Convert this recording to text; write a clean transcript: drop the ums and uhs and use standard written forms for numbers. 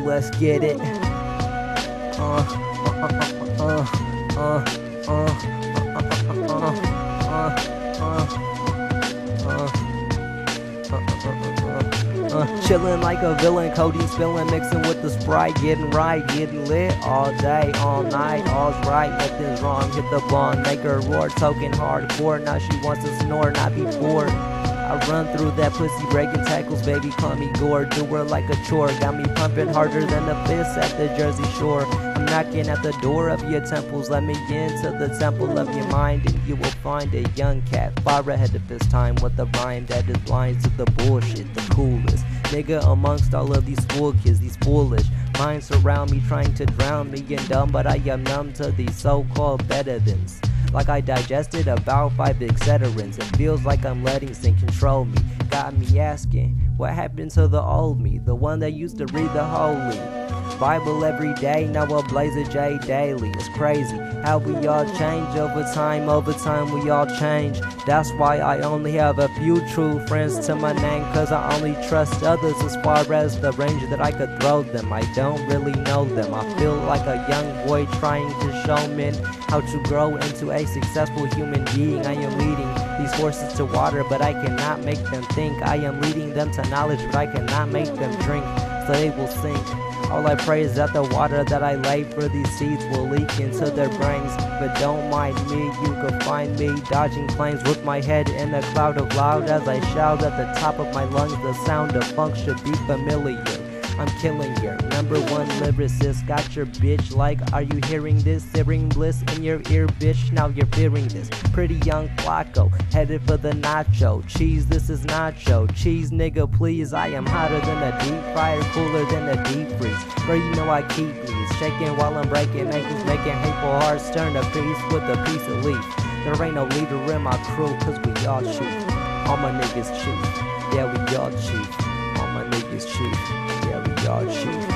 let's get it. Chillin' like a villain, codeine spillin', mixin' with the Sprite, getting right, getting lit all day, all night, all's right, nothing's wrong, hit the bong, make her roar, token hardcore, now she wants to snore, not be bored. I run through that pussy, breaking tackles, baby, call me Gore, do her like a chore, got me pumping harder than the fist at the Jersey Shore. I'm knocking at the door of your temples, let me into the temple of your mind, and you will find a young cat, far ahead of his time, with a rhyme that is blind to the bullshit, the coolest nigga amongst all of these school kids, these foolish minds surround me, trying to drown me in dumb, but I am numb to these so-called veterans. Like I digested about 5 big veterans. It feels like I'm letting sin control me. Got me asking, what happened to the old me? The one that used to read the Holy Bible every day, now a Blazer J daily. It's crazy how we all change over time we all change. That's why I only have a few true friends to my name, cause I only trust others as far as the range that I could throw them. I don't really know them. I feel like a young boy trying to show men how to grow into a successful human being. I am leading these horses to water, but I cannot make them think. I am leading them to knowledge, but I cannot make them drink, so they will sink. All I pray is that the water that I lay for these seeds will leak into their brains. But don't mind me, you can find me dodging planes with my head in a cloud of loud as I shout at the top of my lungs. The sound of funk should be familiar. I'm killing your #1 lyricist. Got your bitch like, are you hearing this? Hearing bliss in your ear, bitch, now you're fearing this. Pretty young Flacco, headed for the nacho cheese. This is nacho cheese, nigga, please. I am hotter than a deep fryer, cooler than a deep freeze. Bro, you know I keep these shaking while I'm breaking ankles, making hateful hearts turn a piece with a piece of leaf. There ain't no leader in my crew, cause we all cheat. All my niggas cheat, yeah, we all cheat. All my niggas cheat, yeah, we all cheat.